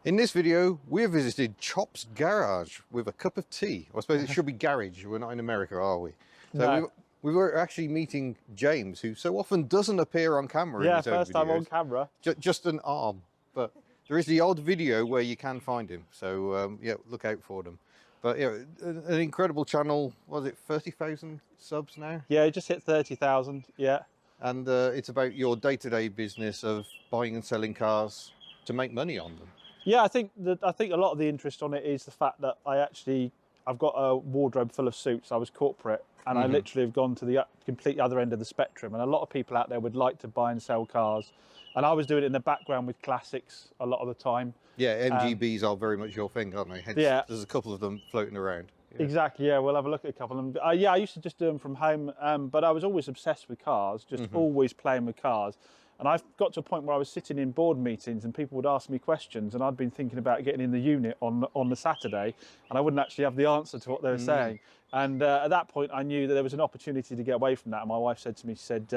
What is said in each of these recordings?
In this video, we have visited Chop's garage with a cup of tea. I suppose it should be garage. We're not in America, are we? So No. we were actually meeting James, who so often doesn't appear on camera. Yeah, in his own first time videos. on camera. Just an arm. But there is the odd video where you can find him. So yeah, look out for them. But yeah, an incredible channel. Was it 30,000 subs now? Yeah, it just hit 30,000. Yeah. And it's about your day-to-day business of buying and selling cars to make money on them. Yeah, I think a lot of the interest on it is the fact that I've got a wardrobe full of suits. I was corporate, and I literally have gone to the complete other end of the spectrum. And a lot of people out there would like to buy and sell cars, and I was doing it in the background with classics a lot of the time. Yeah, MGBs are very much your thing, aren't they? Hence, yeah, there's a couple of them floating around. Yeah. Exactly. Yeah, we'll have a look at a couple of them. Yeah, I used to just do them from home, but I was always obsessed with cars, just always playing with cars. And I've got to a point where I was sitting in board meetings and people would ask me questions, and I'd been thinking about getting in the unit on the Saturday, and I wouldn't actually have the answer to what they were saying. And at that point, I knew that there was an opportunity to get away from that. And my wife said to me, she said,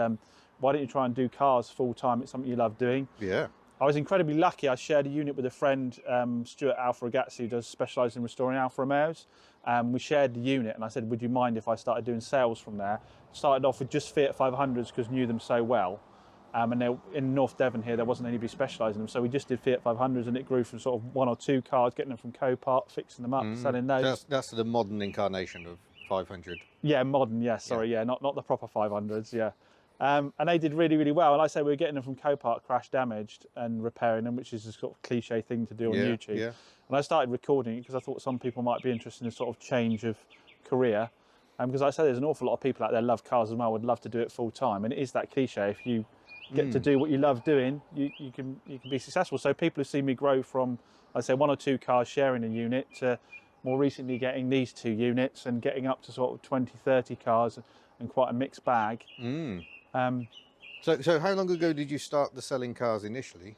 why don't you try and do cars full time? It's something you love doing. Yeah. I was incredibly lucky. I shared a unit with a friend, Stuart Alfa Ragazzi, who specialises in restoring Alfa Romeos. We shared the unit, and I said, would you mind if I started doing sales from there? Started off with just Fiat 500s because knew them so well. And in North Devon here, there wasn't anybody specialising in them. So we just did Fiat 500s, and it grew from sort of 1 or 2 cars, getting them from Copart, fixing them up, selling those. That's the modern incarnation of 500. Yeah, modern, yeah, sorry, yeah, not the proper 500s, yeah. And they did really, really well. And I say we were getting them from Copart, crash damaged, and repairing them, which is a sort of cliche thing to do on YouTube. Yeah. And I started recording it because I thought some people might be interested in a sort of change of career. Because I say there's an awful lot of people out there love cars as well, would love to do it full time. And it is that cliche, if you get to do what you love doing, you can be successful. So people have seen me grow from, I'd say, 1 or 2 cars sharing a unit to more recently getting these 2 units and getting up to sort of 20, 30 cars and quite a mixed bag. So how long ago did you start the selling cars initially,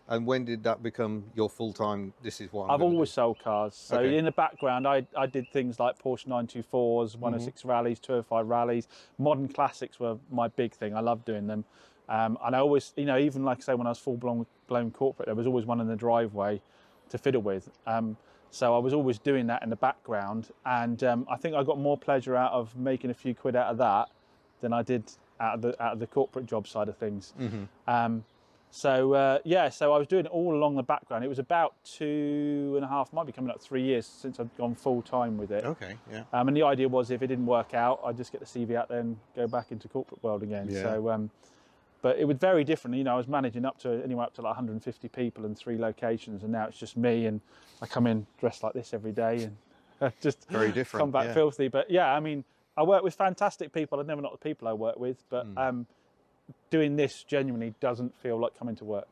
and when did that become your full-time, this is what I've always sold cars. So in the background, I did things like Porsche 924s, 106 rallies, 205 rallies. Modern classics were my big thing. I love doing them. And I always, even like I say, when I was full-blown corporate, there was always one in the driveway to fiddle with. So I was always doing that in the background. And I think I got more pleasure out of making a few quid out of that than I did out of the corporate job side of things. So I was doing it all along the background. It was about 2.5, might be coming up 3 years since I've gone full time with it. Okay, yeah. And the idea was if it didn't work out, I'd just get the CV out there and go back into corporate world again. Yeah. So, but it was very different. I was managing anywhere up to like 150 people in 3 locations, and now it's just me, and I come in dressed like this every day and just very different. Come back filthy. But yeah, I mean, I work with fantastic people. I'd never not the people I work with, but doing this genuinely doesn't feel like coming to work.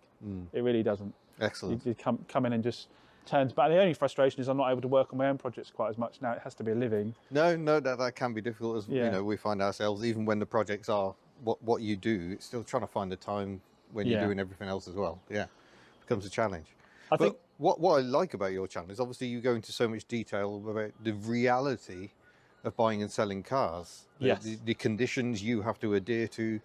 It really doesn't. Excellent. You come in and just turns back. The only frustration is I'm not able to work on my own projects quite as much now. It has to be a living. No, that can be difficult, as we find ourselves, even when the projects are what you do, it's still trying to find the time when you're doing everything else as well. Yeah, becomes a challenge. I think what I like about your channel is obviously you go into so much detail about the reality of buying and selling cars. Yes. The conditions you have to adhere to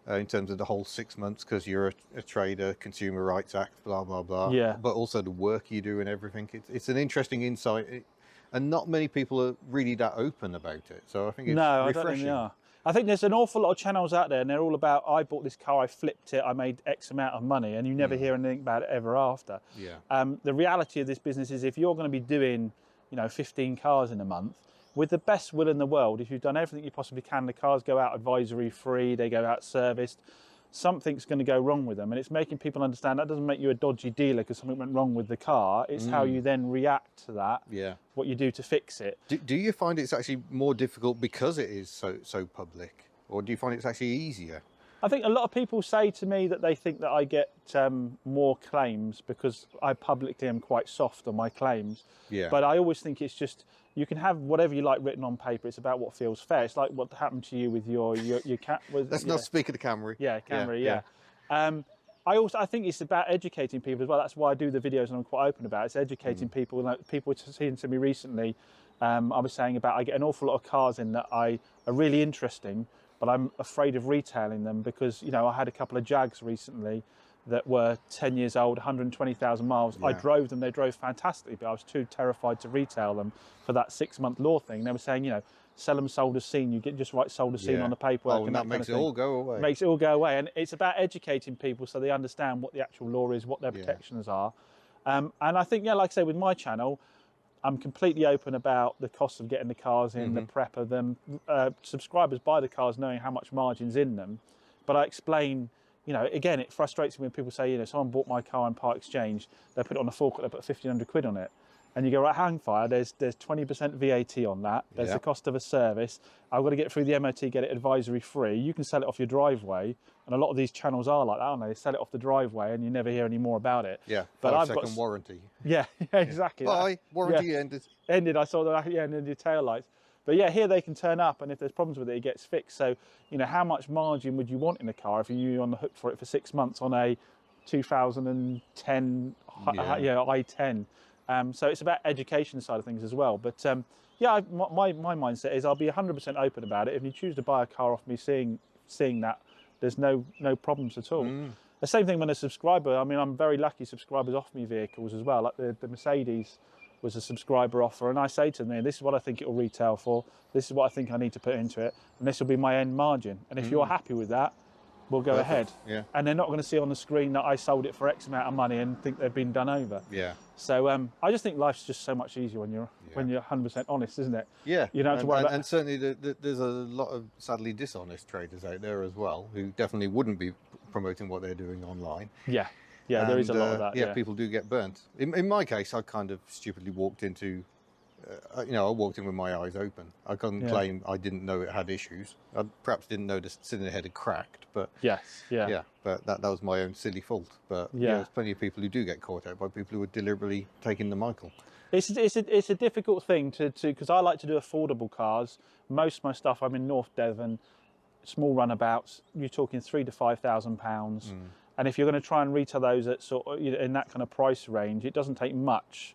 in terms of the whole 6 months, because you're a trader, Consumer Rights Act, blah, blah, blah. Yeah. But also the work you do and everything. It's an interesting insight. And not many people are really that open about it. So I think it's refreshing. I don't think they are. I think there's an awful lot of channels out there, and they're all about, I bought this car, I flipped it, I made X amount of money, and you never hear anything about it ever after. Yeah. The reality of this business is if you're going to be doing, 15 cars in a month, with the best will in the world, if you've done everything you possibly can, the cars go out advisory free, they go out serviced, something's going to go wrong with them. And it's making people understand that doesn't make you a dodgy dealer because something went wrong with the car. It's how you then react to that, what you do to fix it. Do you find it's actually more difficult because it is so public? Or do you find it's actually easier? I think a lot of people say to me that they think that I get more claims because I publicly am quite soft on my claims. Yeah. But I always think it's just, you can have whatever you like written on paper. It's about what feels fair. It's like what happened to you with your cat. Let's not speak of the Camry. Yeah, Camry, yeah. I think it's about educating people as well. That's why I do the videos and I'm quite open about it. It's educating people. Like, people were saying to me recently, I was saying about I get an awful lot of cars in that are really interesting, but I'm afraid of retailing them because, I had a couple of Jags recently that were 10 years old, 120,000 miles. I drove them, they drove fantastically, but I was too terrified to retail them for that 6-month law thing. They were saying, you know, sell them sold as seen, you get just write sold as seen on the paperwork. And that makes it all go away. Makes it all go away. And it's about educating people so they understand what the actual law is, what their protections are. And I think, like I say, with my channel, I'm completely open about the cost of getting the cars in, the prep of them. Subscribers buy the cars knowing how much margin's in them. But I explain, you know, again, it frustrates me when people say, you know, someone bought my car in part exchange, they put it on a forecourt, they put 1,500 quid on it. And you go, right, hang fire, there's 20% VAT on that. There's the cost of a service. I've got to get it through the MOT, get it advisory free. You can sell it off your driveway. And a lot of these channels are like that, aren't they? They sell it off the driveway and you never hear any more about it. Yeah, but I've got warranty. Yeah, exactly. Bye, warranty ended. Ended, I saw that, and then your tail lights. But yeah, here they can turn up, and if there's problems with it, it gets fixed. So, you know, how much margin would you want in a car if you're on the hook for it for 6 months on a 2010 i10? So it's about education side of things as well. But my mindset is I'll be 100% open about it. If you choose to buy a car off me, seeing that, there's no problems at all. The same thing when a subscriber. I mean, I'm very lucky. Subscribers offer me vehicles as well. Like the Mercedes was a subscriber offer, and I say to them, this is what I think it will retail for. This is what I think I need to put into it, and this will be my end margin. And if you're happy with that, we'll go ahead. Yeah. And they're not going to see on the screen that I sold it for X amount of money and think they've been done over. Yeah. So I just think life's just so much easier when you're 100% honest, isn't it? Yeah. You don't have to worry about. And certainly there's a lot of sadly dishonest traders out there as well who definitely wouldn't be promoting what they're doing online. Yeah. Yeah, there is a lot of that. Yeah, people do get burnt. In my case, I kind of stupidly walked into, I walked in with my eyes open. I couldn't claim I didn't know it had issues. I perhaps didn't know the cylinder head had cracked, but but that was my own silly fault. But there's plenty of people who do get caught out by people who are deliberately taking the Michael. It's a difficult thing to because I like to do affordable cars. Most of my stuff, I'm in North Devon, small runabouts. You're talking £3,000 to £5,000. And if you're going to try and retail those at sort of, in that kind of price range, it doesn't take much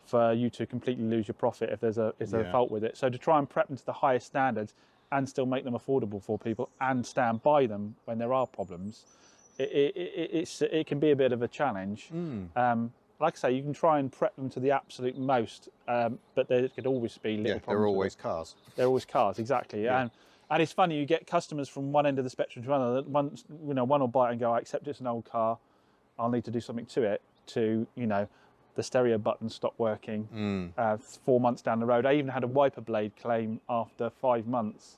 for you to completely lose your profit if there's a fault with it. So to try and prep them to the highest standards and still make them affordable for people and stand by them when there are problems, it can be a bit of a challenge. Like I say, you can try and prep them to the absolute most, but there could always be little problems. They're always cars. They're always cars, exactly. Yeah. And it's funny, you get customers from one end of the spectrum to another. One will buy it and go, I accept it's an old car, I'll need to do something to it, to, the stereo button stopped working 4 months down the road. I even had a wiper blade claim after 5 months.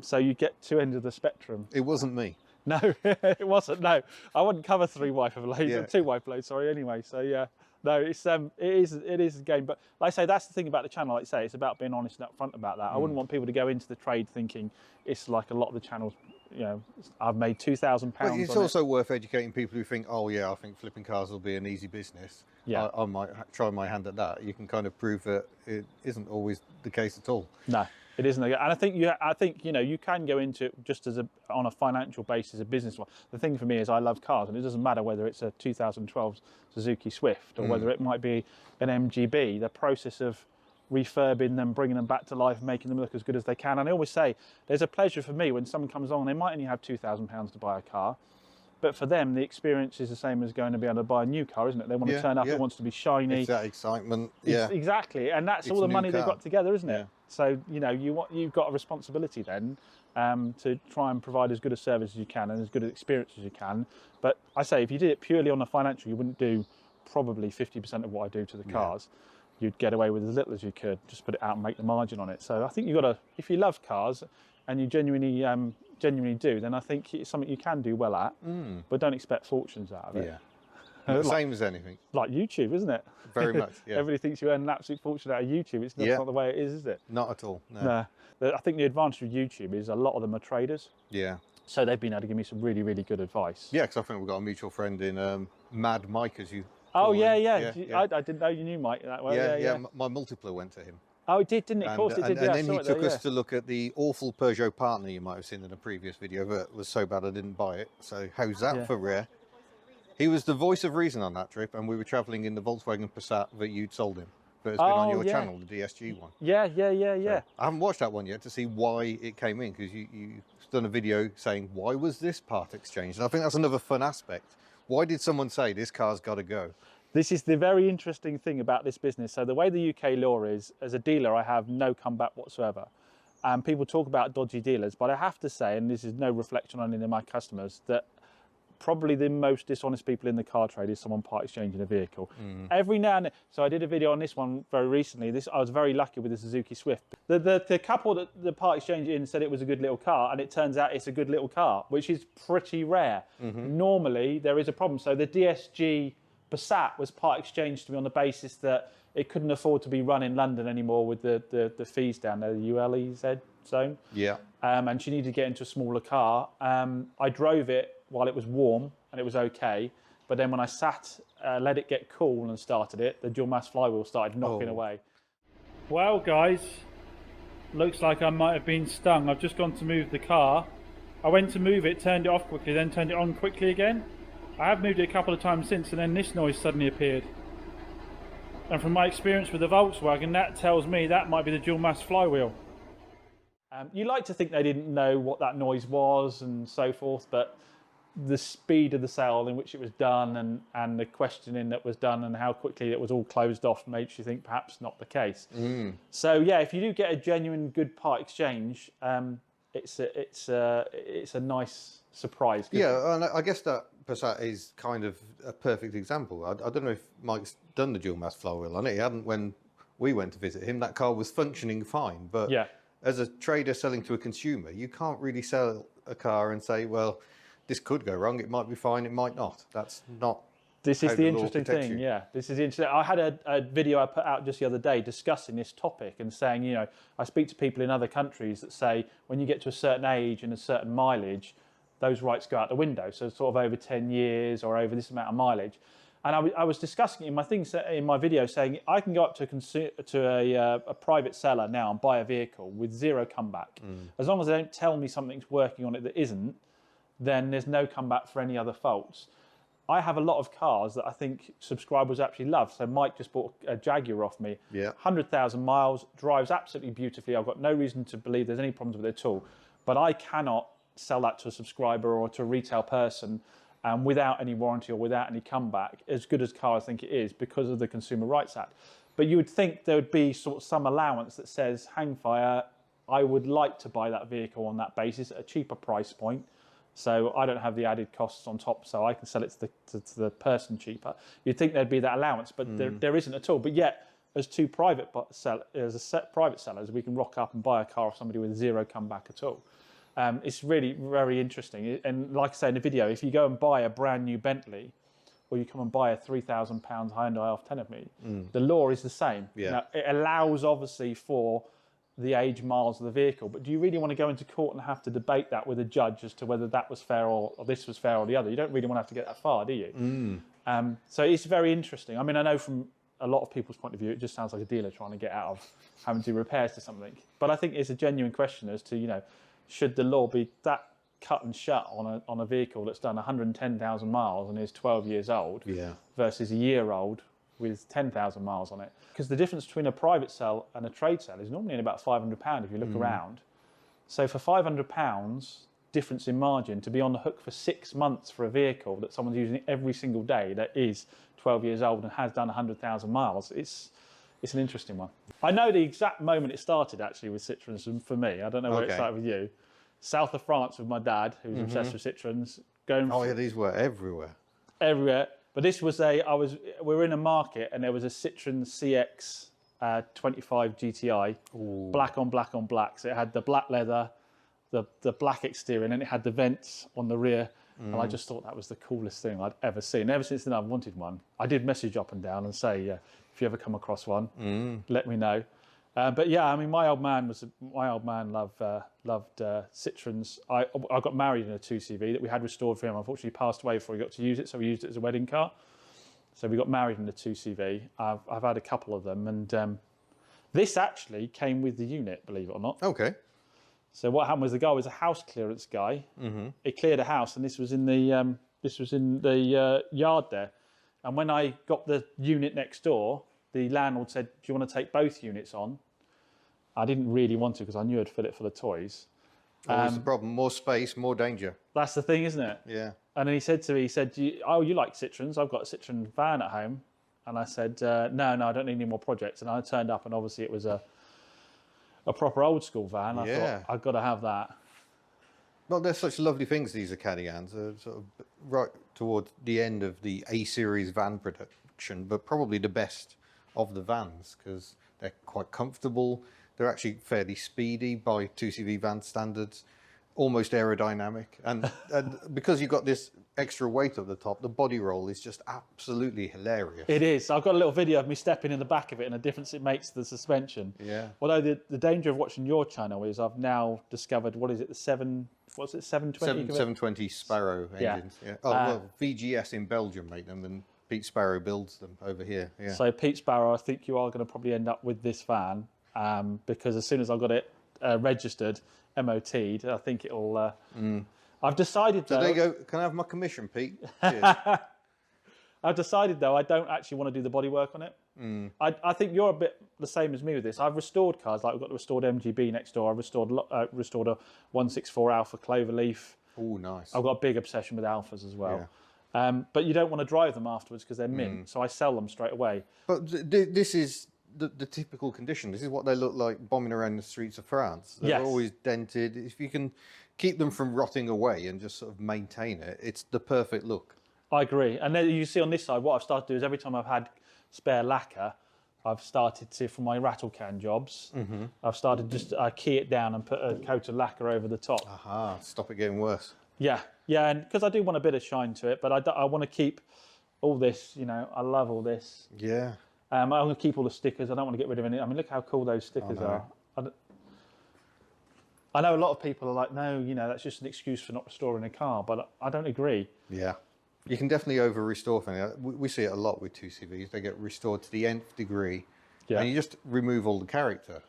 So you get two ends of the spectrum. It wasn't me. No, it wasn't. No, I wouldn't cover 3 wiper blades, 2 wiper blades, sorry, anyway. So yeah, no, it is a game. But like I say, that's the thing about the channel. Like I say, it's about being honest and upfront about that. I wouldn't want people to go into the trade thinking it's like a lot of the channels. I've made £2,000. But it's also worth educating people who think, oh yeah, I think flipping cars will be an easy business. Yeah, I might try my hand at that. You can kind of prove that it isn't always the case at all. No, it isn't. And I think you can go into it just on a financial basis, a business one. The thing for me is I love cars, and it doesn't matter whether it's a 2012 Suzuki Swift or whether it might be an MGB. The process of refurbing them, bringing them back to life, making them look as good as they can. And I always say there's a pleasure for me when someone comes along, they might only have £2,000 to buy a car, but for them the experience is the same as going to be able to buy a new car, isn't it? They want to turn up, it wants to be shiny. It's that excitement. Exactly, and that's all the money they've got together, isn't it? So you've got a responsibility then to try and provide as good a service as you can and as good an experience as you can. But I say if you did it purely on the financial, you wouldn't do probably 50% of what I do to the cars. You'd get away with as little as you could, just put it out and make the margin on it. So I think you've got to, if you love cars and you genuinely do, then I think it's something you can do well at, but don't expect fortunes out of it. Yeah. Same as anything. Like YouTube, isn't it? Very much, yeah. Everybody thinks you earn an absolute fortune out of YouTube. It's not the way it is it? Not at all, no. I think the advantage of YouTube is a lot of them are traders. Yeah. So they've been able to give me some really, really good advice. Yeah, because I think we've got a mutual friend in Mad Mike, as you Oh, yeah. I didn't know you knew Mike that way. Yeah. My multipler went to him. Oh, it did, didn't it? Of course it did. And then he took us to look at the awful Peugeot partner you might have seen in a previous video, but it was so bad I didn't buy it. So how's that for rare? He was the voice of reason on that trip, and we were travelling in the Volkswagen Passat that you'd sold him. But it's been on your channel, the DSG one. Yeah. So I haven't watched that one yet to see why it came in, because you've done a video saying, why was this part exchanged? And I think that's another fun aspect. Why did someone say this car's got to go? This is the very interesting thing about this business. So the way the UK law is, as a dealer, I have no comeback whatsoever. And people talk about dodgy dealers, but I have to say, and this is no reflection on any of my customers, that probably the most dishonest people in the car trade is someone part exchanging a vehicle. Every now and then, so I did a video on this one very recently. I was very lucky with the Suzuki Swift. The couple that the part exchanged in said it was a good little car, and it turns out it's a good little car, which is pretty rare. Normally, there is a problem. So the DSG Passat was part exchanged to me on the basis that it couldn't afford to be run in London anymore with the fees down there, the ULEZ zone. Yeah. And she needed to get into a smaller car. I drove it while it was warm and it was okay. But then when I let it get cool and started it, the dual mass flywheel started knocking away. Well, guys, looks like I might have been stung. I've just gone to move the car. I went to move it, turned it off quickly, then turned it on quickly again. I have moved it a couple of times since, and then this noise suddenly appeared. And from my experience with the Volkswagen, that tells me that might be the dual mass flywheel. You like to think they didn't know what that noise was and so forth, but the speed of the sale in which it was done and the questioning that was done and how quickly it was all closed off makes you think perhaps not the case. So yeah, if you do get a genuine good part exchange, it's a nice surprise. Yeah, and I guess that Passat is kind of a perfect example. I don't know if Mike's done the dual mass flywheel on it. He hadn't when we went to visit him. That car was functioning fine, but yeah, as a trader selling to a consumer, you can't really sell a car and say, well, this could go wrong. It might be fine. It might not. That's not. This is the interesting thing. Yeah, this is interesting. I had a video I put out just the other day discussing this topic and saying, you know, I speak to people in other countries that say when you get to a certain age and a certain mileage, those rights go out the window. So sort of over 10 years or over this amount of mileage. And I was discussing it in my video saying I can go up to a private seller now and buy a vehicle with zero comeback. As long as they don't tell me something's working on it that isn't, then there's no comeback for any other faults. I have a lot of cars that I think subscribers actually love. So Mike just bought a Jaguar off me. Yeah. 100,000 miles, drives absolutely beautifully. I've got no reason to believe there's any problems with it at all. But I cannot sell that to a subscriber or to a retail person without any warranty or without any comeback, as good as car I think it is, because of the Consumer Rights Act. But you would think there would be sort of some allowance that says, hang fire, I would like to buy that vehicle on that basis at a cheaper price point. So I don't have the added costs on top, so I can sell it to the person cheaper. You'd think there'd be that allowance, but there isn't at all. But yet, as private sellers, we can rock up and buy a car off somebody with zero comeback at all. It's really very interesting. And like I say in the video, if you go and buy a brand new Bentley, or you come and buy a £3,000 Hyundai off 10 of me, the law is the same. Yeah. Now, it allows obviously for the age miles of the vehicle, but do you really want to go into court and have to debate that with a judge as to whether that was fair or this was fair or the other? You don't really want to have to get that far, do you? So it's very interesting. I mean, I know from a lot of people's point of view, it just sounds like a dealer trying to get out of having to do repairs to something. But I think it's a genuine question as to, you know, should the law be that cut and shut on a vehicle that's done 110,000 miles and is 12 years old versus a year old with 10,000 miles on it? Because the difference between a private sale and a trade sale is normally in about £500 if you look around. So for £500 difference in margin, to be on the hook for 6 months for a vehicle that someone's using every single day that is 12 years old and has done 100,000 miles, it's an interesting one. I know the exact moment it started actually with Citroens for me. I don't know where it started with you. South of France with my dad, who's obsessed with Citroens. These were everywhere. Everywhere. But this was we were in a market and there was a Citroen CX 25 GTI, black on black on black. So it had the black leather, the black exterior, and then it had the vents on the rear. And I just thought that was the coolest thing I'd ever seen. Ever since then, I've wanted one. I did message up and down and say, if you ever come across one, let me know. But yeah, I mean, my old man loved Citroens. I got married in a 2CV that we had restored for him. Unfortunately, he passed away before he got to use it, so we used it as a wedding car. So we got married in a 2CV. I've had a couple of them, and this actually came with the unit, believe it or not. Okay. So what happened was the guy was a house clearance guy. He cleared a house, and this was in the yard there. And when I got the unit next door, the landlord said, "Do you want to take both units on?" I didn't really want to because I knew I'd fill it full of toys. Always the problem. More space, more danger. That's the thing, isn't it? Yeah. And then he said to me, you like Citroens? I've got a Citroen van at home. And I said, no, I don't need any more projects. And I turned up, and obviously it was a proper old school van. I thought, I've got to have that. Well, they're such lovely things, these Acadians. They're sort of right towards the end of the A-series van production, but probably the best of the vans because they're quite comfortable. They're actually fairly speedy by 2CV van standards, almost aerodynamic. And because you've got this extra weight at the top, the body roll is just absolutely hilarious. It is. I've got a little video of me stepping in the back of it and the difference it makes to the suspension. Yeah. Although the danger of watching your channel is I've now discovered, what is it, the 720? 720 Sparrow engines. Yeah. Oh, well, VGS in Belgium make them, and Pete Sparrow builds them over here. Yeah. So Pete Sparrow, I think you are going to probably end up with this van because as soon as I've got it registered, MOT'd, I think it'll... I've decided though... So there you go. Can I have my commission, Pete? Cheers. I've decided though I don't actually want to do the bodywork on it. I think you're a bit the same as me with this. I've restored cars, like we've got the restored MGB next door. I've restored a 164 Alpha Cloverleaf. Oh, nice. I've got a big obsession with Alphas as well. Yeah. But you don't want to drive them afterwards because they're mint, so I sell them straight away. But this is the typical condition. This is what they look like bombing around the streets of France. They're always dented. If you can keep them from rotting away and just sort of maintain it, it's the perfect look. I agree. And then you see on this side, what I've started to do is every time I've had spare lacquer, I've started to, for my rattle can jobs, I've started just key it down and put a coat of lacquer over the top. Aha, stop it getting worse. Yeah, and because I do want a bit of shine to it, but I want to keep all this, I love all this. Yeah. I'm going to keep all the stickers. I don't want to get rid of any. I mean, look how cool those stickers are. I know a lot of people are like, no, that's just an excuse for not restoring a car, but I don't agree. Yeah. You can definitely over-restore things. We see it a lot with 2CVs. They get restored to the nth degree, and you just remove all the character.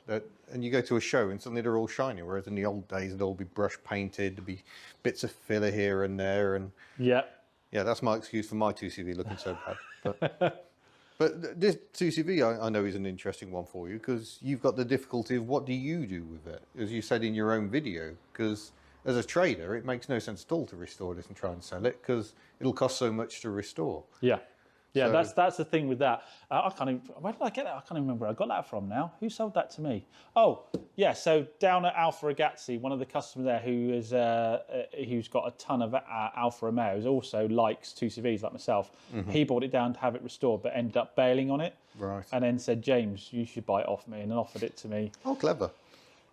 And you go to a show, and suddenly they're all shiny, whereas in the old days, they'd all be brush-painted, there'd be bits of filler here and there. And yeah, that's my excuse for my 2CV looking so bad. But this 2CV, I know, is an interesting one for you because you've got the difficulty of what do you do with it, as you said in your own video, because as a trader, it makes no sense at all to restore this and try and sell it because it'll cost so much to restore. Yeah, so, that's the thing with that. Where did I get that? I can't even remember where I got that from now. Who sold that to me? Oh, yeah, so down at Alfa Ragazzi, one of the customers there who's got a ton of Alfa Romeos also likes 2CVs like myself. He bought it down to have it restored but ended up bailing on it. Right. And then said, James, you should buy it off me, and offered it to me. Oh, clever.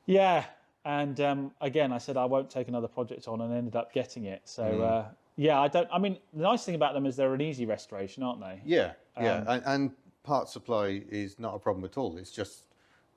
Yeah. And again, I said I won't take another project on and ended up getting it. So, I mean, the nice thing about them is they're an easy restoration, aren't they? Yeah, and part supply is not a problem at all. It's just,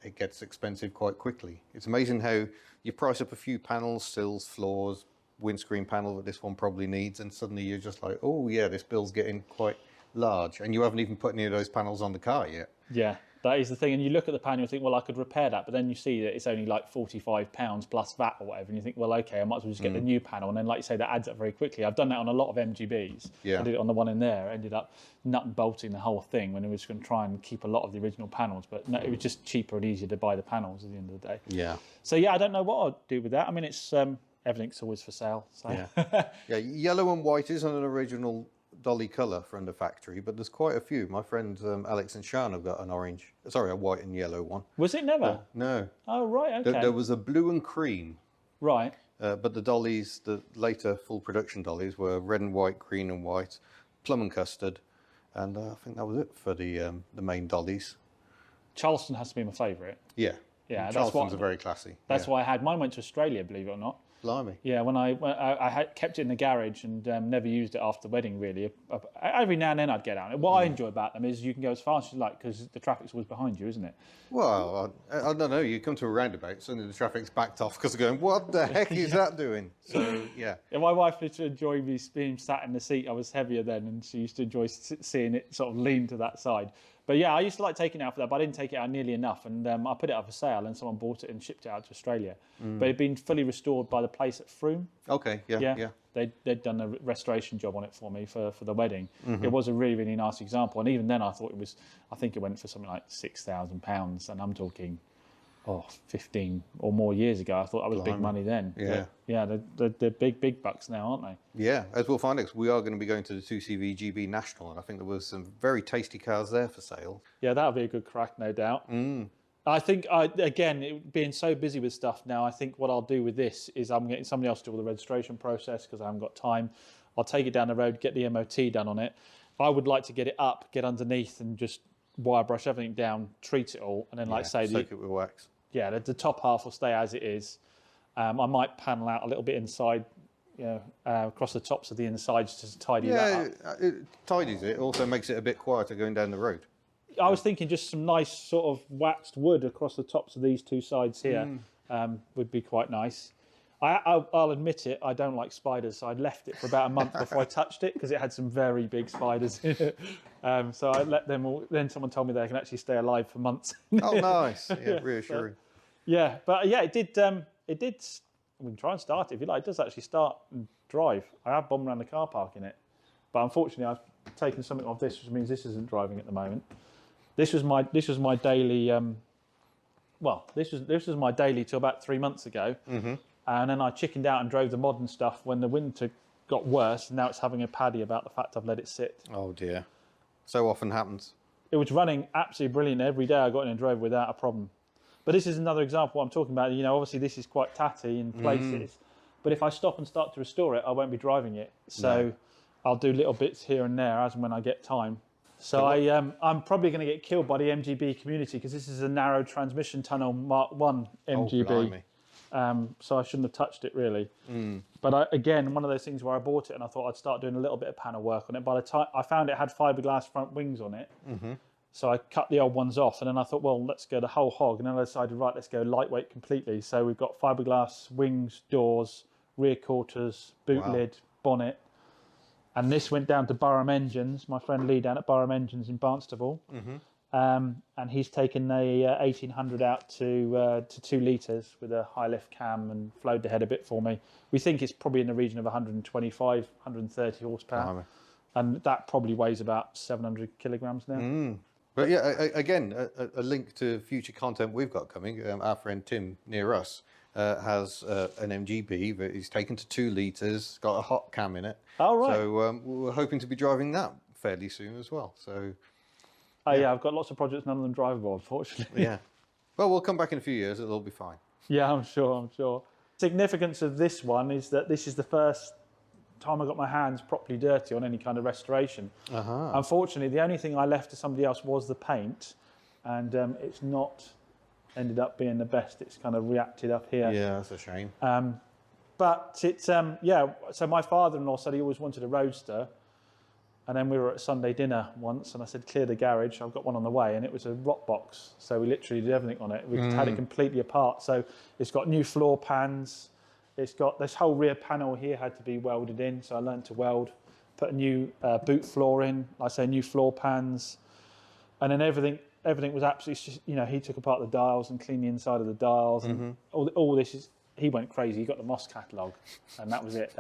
it gets expensive quite quickly. It's amazing how you price up a few panels, sills, floors, windscreen panel that this one probably needs, and suddenly you're just like, oh yeah, this bill's getting quite large. And you haven't even put any of those panels on the car yet. Yeah. That is the thing, and you look at the panel and think, well, I could repair that, but then you see that it's only like £45 plus VAT or whatever, and you think, well, okay, I might as well just get the new panel, and then, like you say, that adds up very quickly. I've done that on a lot of MGBs. Yeah. I did it on the one in there, ended up nut and bolting the whole thing when I was going to try and keep a lot of the original panels, but no, it was just cheaper and easier to buy the panels at the end of the day. Yeah. So yeah, I don't know what I'll do with that. I mean, it's everything's always for sale. So. Yeah. Yeah, yellow and white is an original Dolly colour from the factory, but there's quite a few. My friends Alex and Sean have got a white and yellow one. Was it never? No. Oh, right, okay. There was a blue and cream. Right. But the dollies, the later full production dollies, were red and white, green and white, plum and custard, and I think that was it for the main dollies. Charleston has to be my favourite. Yeah. Yeah, Charleston's very classy. That's why I had mine. Went to Australia, believe it or not. Blimey. Yeah, when I had kept it in the garage and never used it after the wedding, really. Every now and then I'd get out. What I enjoy about them is you can go as fast as you like because the traffic's always behind you, isn't it? Well, I don't know. You come to a roundabout, suddenly the traffic's backed off because they're going, what the heck is that doing? So, yeah. My wife used to enjoy me being sat in the seat. I was heavier then, and she used to enjoy seeing it sort of lean to that side. But yeah, I used to like taking it out for that, but I didn't take it out nearly enough. And I put it up for sale, and someone bought it and shipped it out to Australia. But it'd been fully restored by the place at Frome. Okay, yeah. They'd done a restoration job on it for me for the wedding. It was a really, really nice example. And even then, I think it went for something like £6,000. And I'm talking 15 or more years ago. I thought that was big money then. Yeah. But they're big bucks now, aren't they? Yeah, as we'll find out, we are going to be going to the 2CV GB National, and I think there was some very tasty cars there for sale. Yeah, that'll be a good crack, no doubt. I think, again, being so busy with stuff now, I think what I'll do with this is I'm getting somebody else to do all the registration process because I haven't got time. I'll take it down the road, get the MOT done on it. I would like to get it up, get underneath and just wire brush everything down, treat it all, and then soak it with wax. Yeah, the top half will stay as it is. I might panel out a little bit inside, across the tops of the insides to tidy that up. Yeah, it tidies it. Also makes it a bit quieter going down the road. I was thinking just some nice sort of waxed wood across the tops of these two sides here would be quite nice. I'll admit it, I don't like spiders, so I left it for about a month before I touched it because it had some very big spiders in it. So I let them all, then someone told me they can actually stay alive for months. Oh, nice. Yeah, reassuring. But it did, we can try and start it if you like. It does actually start and drive. I have bombed around the car park in it. But unfortunately, I've taken something off this, which means this isn't driving at the moment. This was my daily, this was my daily till about 3 months ago. And then I chickened out and drove the modern stuff when the winter got worse, and now it's having a paddy about the fact I've let it sit. Oh dear. So often happens. It was running absolutely brilliant every day. I got in and drove without a problem. But this is another example I'm talking about. Obviously this is quite tatty in places, but if I stop and start to restore it, I won't be driving it. So I'll do little bits here and there as and when I get time. So I'm probably going to get killed by the MGB community because this is a narrow transmission tunnel Mark 1 MGB. So I shouldn't have touched it really. But again, one of those things where I bought it and I thought I'd start doing a little bit of panel work on it. By the time I found it had fiberglass front wings on it, so I cut the old ones off, and then I thought, well, let's go the whole hog. And then I decided, right, let's go lightweight completely. So we've got fiberglass wings, doors, rear quarters, boot lid, bonnet. And this went down to Burham Engines, my friend Lee down at Burham Engines in Barnstable. And he's taken a 1800 out to 2 litres with a high lift cam and flowed the head a bit for me. We think it's probably in the region of 125, 130 horsepower. And that probably weighs about 700 kilograms now. But yeah, again, a link to future content we've got coming. Our friend Tim near us has an MGB that he's taken to 2 litres, got a hot cam in it. Oh, right. So we're hoping to be driving that fairly soon as well. So. Yeah, I've got lots of projects, none of them drivable, unfortunately. Yeah. Well, we'll come back in a few years, it'll all be fine. Yeah, I'm sure. Significance of this one is that this is the first time I got my hands properly dirty on any kind of restoration. Unfortunately, the only thing I left to somebody else was the paint, and it's not ended up being the best. It's kind of reacted up here. Yeah, that's a shame. But it's, so my father-in-law said he always wanted a Roadster. And then we were at Sunday dinner once, and I said, clear the garage, I've got one on the way. And it was a rot box. So we literally did everything on it. We had it completely apart. So it's got new floor pans. It's got this whole rear panel here had to be welded in. So I learned to weld, put a new boot floor in, like I say, new floor pans. And then everything was absolutely, he took apart the dials and cleaned the inside of the dials. And all this is, he went crazy. He got the Moss catalogue, and that was it.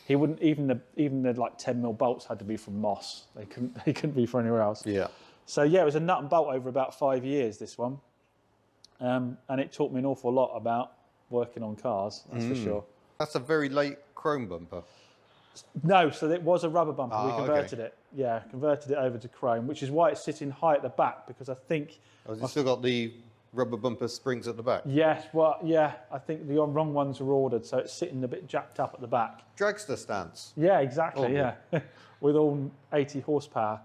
He wouldn't even the like 10mm bolts had to be from Moss. They couldn't be from anywhere else. Yeah. So yeah, it was a nut and bolt over about 5 years. This one, and it taught me an awful lot about working on cars. That's for sure. That's a very late chrome bumper. No, so it was a rubber bumper. We converted it. it. Yeah, converted it over to chrome, which is why it's sitting high at the back because I think. Has it still got the rubber bumper springs at the back? Yes, I think the wrong ones were ordered, so it's sitting a bit jacked up at the back. Dragster stance. Yeah, exactly, with all 80 horsepower.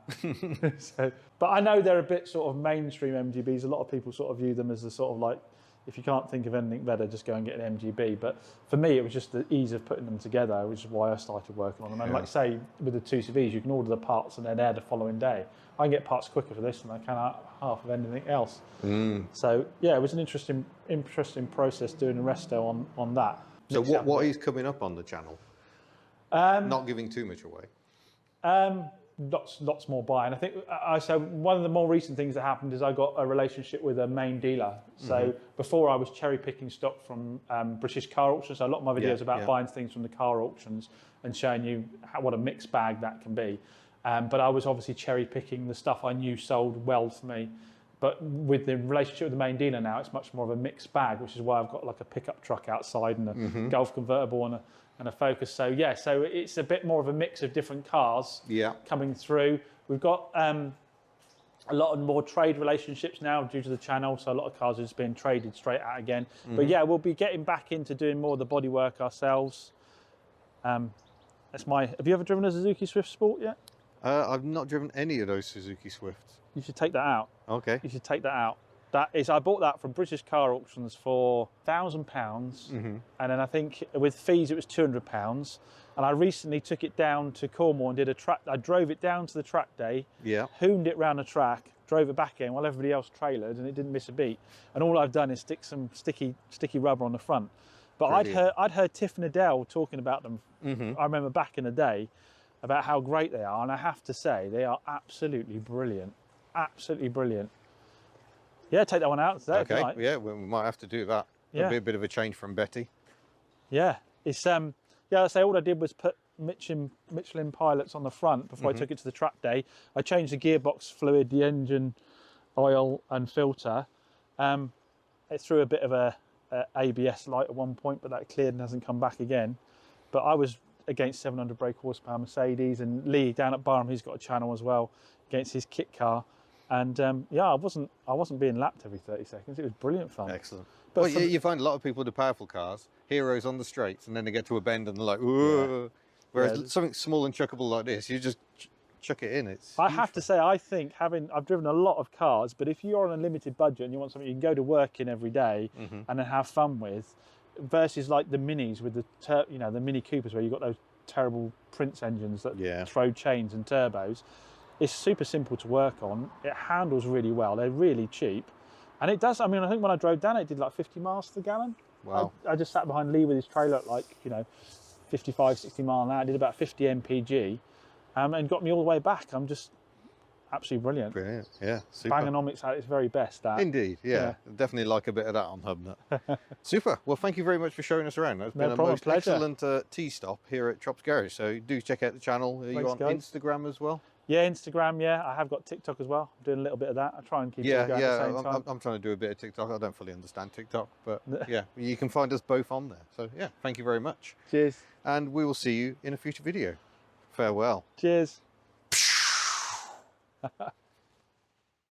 But I know they're a bit sort of mainstream MGBs. A lot of people sort of view them as the sort of like, if you can't think of anything better, just go and get an MGB. But for me, it was just the ease of putting them together, which is why I started working on them. And like say, with the 2CVs, you can order the parts and they're there the following day. I can get parts quicker for this than I can half of anything else. So yeah, it was an interesting process doing a resto on that. So what is coming up on the channel? Not giving too much away. Lots more buying. I think so one of the more recent things that happened is I got a relationship with a main dealer. So before I was cherry picking stock from British car auctions. So a lot of my videos about buying things from the car auctions and showing you what a mixed bag that can be. But I was obviously cherry picking the stuff I knew sold well for me. But with the relationship with the main dealer now, it's much more of a mixed bag, which is why I've got like a pickup truck outside and a Golf convertible and a Focus. So yeah, so it's a bit more of a mix of different cars coming through. We've got a lot more trade relationships now due to the channel, so a lot of cars are just being traded straight out again. But yeah, we'll be getting back into doing more of the bodywork ourselves. That's have you ever driven a Suzuki Swift Sport yet? I've not driven any of those Suzuki Swifts. You should take that out. Okay. You should take that out. I bought that from British Car Auctions for £1,000, and then I think with fees it was £200. And I recently took it down to Cornwall and did a track. I drove it down to the track day, hooned it round the track, drove it back in while everybody else trailered, and it didn't miss a beat. And all I've done is stick some sticky rubber on the front. But I'd heard Tiff and Adele talking about them. I remember back in the day about how great they are, and I have to say they are absolutely brilliant. Absolutely brilliant. Yeah, take that one out today. Okay, yeah, we might have to do that. It'll be a bit of a change from Betty. Yeah, it's yeah. I say all I did was put Michelin pilots on the front before I took it to the track day. I changed the gearbox fluid, the engine oil and filter. It threw a bit of a ABS light at one point, but that cleared and hasn't come back again. But I was against 700 brake horsepower Mercedes, and Lee down at Barham, he's got a channel as well against his kit car. And yeah, I wasn't being lapped every 30 seconds. It was brilliant fun. Excellent. But well, you find a lot of people with the powerful cars, heroes on the straights, and then they get to a bend and they're like, ooh. Whereas something small and chuckable like this, you just chuck it in. I have to say, I think I've driven a lot of cars, but if you're on a limited budget and you want something you can go to work in every day and then have fun with, versus like the Minis with the Mini Coopers where you've got those terrible Prince engines that throw chains and turbos. It's super simple to work on. It handles really well. They're really cheap. And it does, I mean, I think when I drove down it did like 50 miles to the gallon. Wow. I just sat behind Lee with his trailer at like, 55, 60 mile an hour. I did about 50 mpg and got me all the way back. I'm just absolutely brilliant. Brilliant, yeah, super. Bangonomics at its very best. That. Indeed, yeah. Definitely like a bit of that on Hubnut. Super. Well, thank you very much for showing us around. That's been a most excellent tea-stop here at Chops Garage. So do check out the channel. Are you on Instagram as well? Yeah, Instagram, yeah. I have got TikTok as well. I'm doing a little bit of that. I try and keep it going at the same time. I'm trying to do a bit of TikTok. I don't fully understand TikTok, but yeah, you can find us both on there. So yeah, thank you very much. Cheers. And we will see you in a future video. Farewell. Cheers.